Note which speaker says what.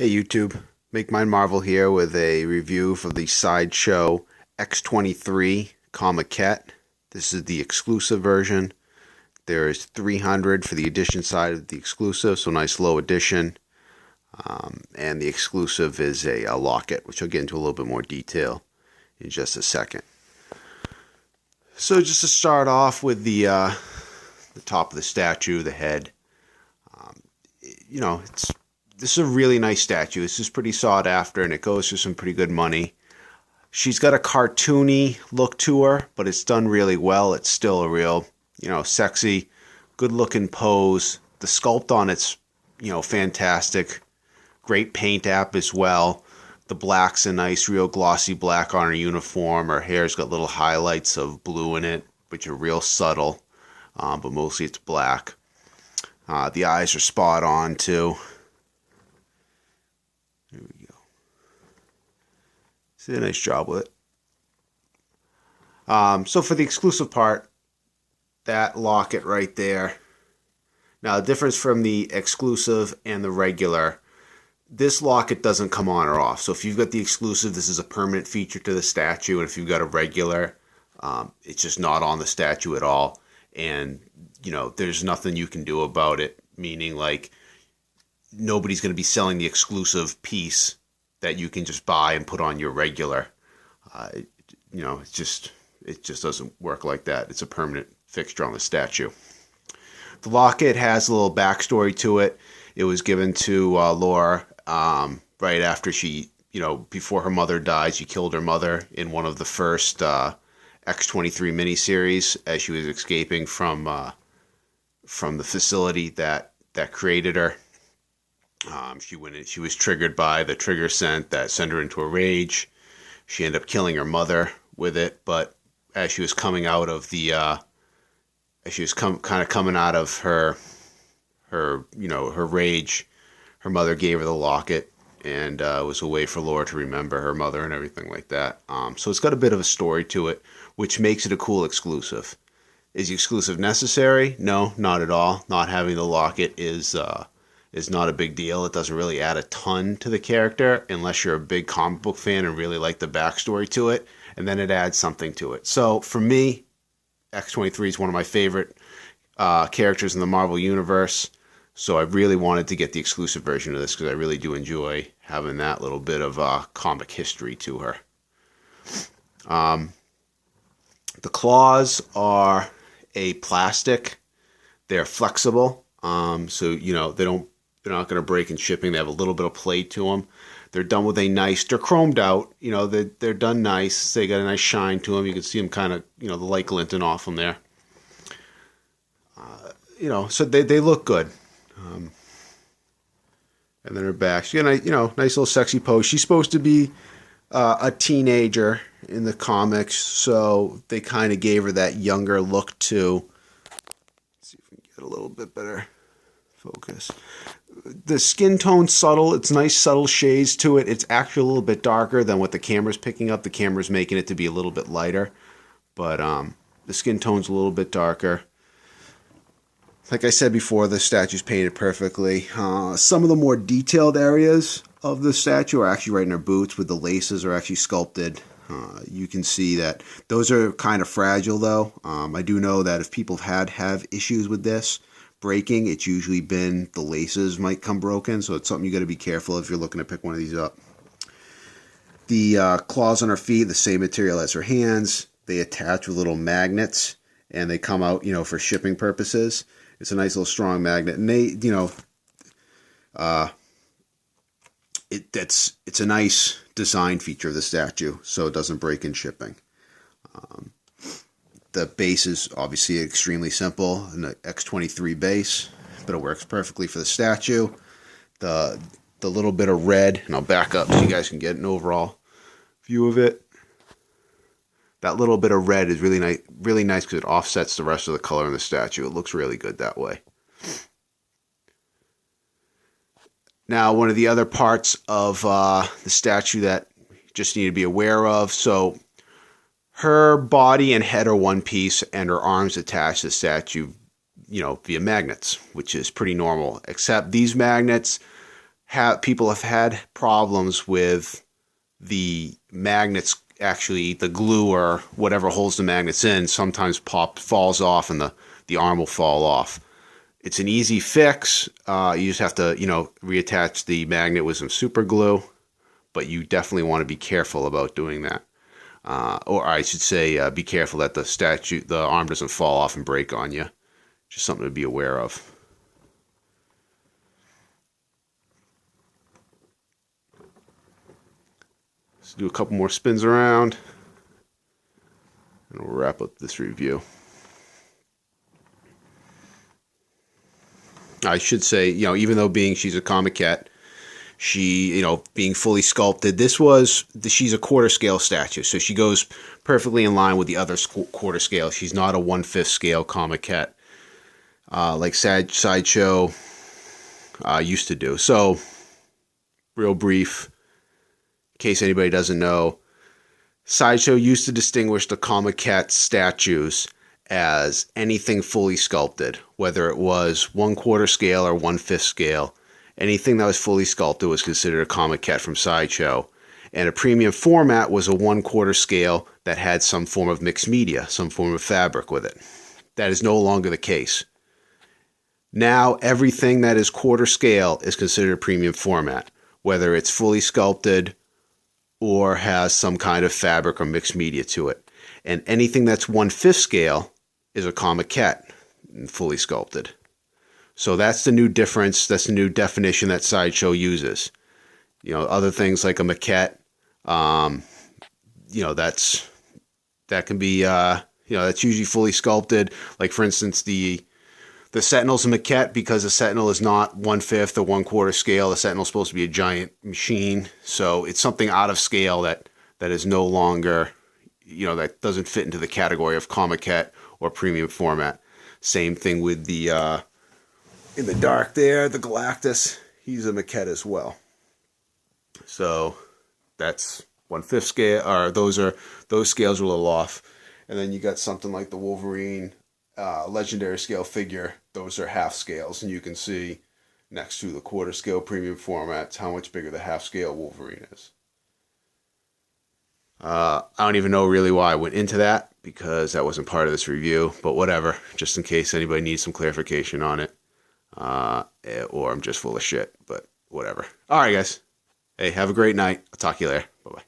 Speaker 1: Hey YouTube, Make Mine Marvel here with a review for the Sideshow X-23 comiquette. This is the exclusive version. There is 300 for the edition side of the exclusive, so nice low edition. And the exclusive is a locket, which I'll get into a little bit more detail in just a second. So just to start off with the top of the statue, the head. This is a really nice statue. This is pretty sought after, and it goes for some pretty good money. She's got a cartoony look to her, but it's done really well. It's still a real, sexy, good-looking pose. The sculpt on it's, fantastic. Great paint app as well. The black's a nice, real glossy black on her uniform. Her hair's got little highlights of blue in it, which are real subtle, but mostly it's black. The eyes are spot on, too. There we go. Did a nice job with it. So for the exclusive part, that locket right there. Now the difference from the exclusive and the regular, this locket doesn't come on or off. So if you've got the exclusive, this is a permanent feature to the statue. And if you've got a regular, it's just not on the statue at all. And, there's nothing you can do about it. Meaning like, nobody's going to be selling the exclusive piece that you can just buy and put on your regular. It just doesn't work like that. It's a permanent fixture on the statue. The locket has a little backstory to it. It was given to Laura right after she, before her mother died. She killed her mother in one of the first X-23 miniseries as she was escaping from the facility that created her. She was triggered by the trigger scent that sent her into a rage. She ended up killing her mother with it, but as she was coming out of the, coming out of her rage, her mother gave her the locket, and it was a way for Laura to remember her mother and everything like that. So it's got a bit of a story to it, which makes it a cool exclusive. Is the exclusive necessary? No, not at all. Not having the locket is not a big deal. It doesn't really add a ton to the character unless you're a big comic book fan and really like the backstory to it, and then it adds something to it. So for me, X-23 is one of my favorite characters in the Marvel Universe, so I really wanted to get the exclusive version of this because I really do enjoy having that little bit of comic history to her. The claws are a plastic. They're flexible, so they're not going to break in shipping. They have a little bit of play to them. They're done with they're chromed out. They're done nice. They got a nice shine to them. You can see them kind of, the light glinting off them there. So they look good. And then her back. She got a nice little sexy pose. She's supposed to be a teenager in the comics, so they kind of gave her that younger look too. Let's see if we can get a little bit better focus. The skin tone's subtle. It's nice subtle shades to it. It's actually a little bit darker than what the camera's picking up. The camera's making it to be a little bit lighter, but the skin tone's a little bit darker. Like I said before, the statue's painted perfectly. Some of the more detailed areas of the statue are actually right in her boots, with the laces are actually sculpted. You can see that those are kind of fragile though. I do know that if people have issues with this breaking, it's usually been the laces might come broken, so it's something you got to be careful if you're looking to pick one of these up. The claws on her feet, the same material as her hands. They attach with little magnets, and they come out, for shipping purposes. It's a nice little strong magnet, and they, it's a nice design feature of the statue, so it doesn't break in shipping. The base is obviously extremely simple, an X-23 base, but it works perfectly for the statue. The little bit of red, and I'll back up so you guys can get an overall view of it. That little bit of red is really nice because it offsets the rest of the color in the statue. It looks really good that way. Now, one of the other parts of the statue that you just need to be aware of, so her body and head are one piece, and her arms attached to the statue, via magnets, which is pretty normal. Except these magnets people have had problems with the magnets, actually the glue or whatever holds the magnets in sometimes falls off and the arm will fall off. It's an easy fix. You just have to, reattach the magnet with some super glue, but you definitely want to be careful about doing that. Or I should say, be careful that the arm doesn't fall off and break on you. Just something to be aware of. Let's do a couple more spins around, and we'll wrap up this review. I should say, even though she's a comiquette, she, being fully sculpted, she's a quarter scale statue, so she goes perfectly in line with the other quarter scale. She's not a 1/5 scale comiquette like Sideshow used to do. So, real brief, in case anybody doesn't know, Sideshow used to distinguish the comiquette statues as anything fully sculpted, whether it was 1/4 scale or 1/5 scale. Anything that was fully sculpted was considered a comiquette from Sideshow. And a premium format was a 1/4 scale that had some form of mixed media, some form of fabric with it. That is no longer the case. Now everything that is quarter scale is considered a premium format, whether it's fully sculpted or has some kind of fabric or mixed media to it. And anything that's 1/5 scale is a comiquette, fully sculpted. So that's the new difference. That's the new definition that Sideshow uses. Other things like a maquette, that can be, that's usually fully sculpted. Like for instance, the Sentinel's a maquette because the Sentinel is not 1/5 or 1/4 scale. The Sentinel's supposed to be a giant machine. So it's something out of scale that is no longer, that doesn't fit into the category of comiquette or premium format. Same thing with the, in the dark there, the Galactus, he's a maquette as well. So that's 1/5 scale, or those scales are a little off. And then you got something like the Wolverine legendary scale figure. Those are half scales, and you can see next to the quarter scale premium formats how much bigger the half scale Wolverine is. I don't even know really why I went into that, because that wasn't part of this review, but whatever, just in case anybody needs some clarification on it. Or I'm just full of shit, but whatever. All right, guys. Hey, have a great night. I'll talk to you later. Bye-bye.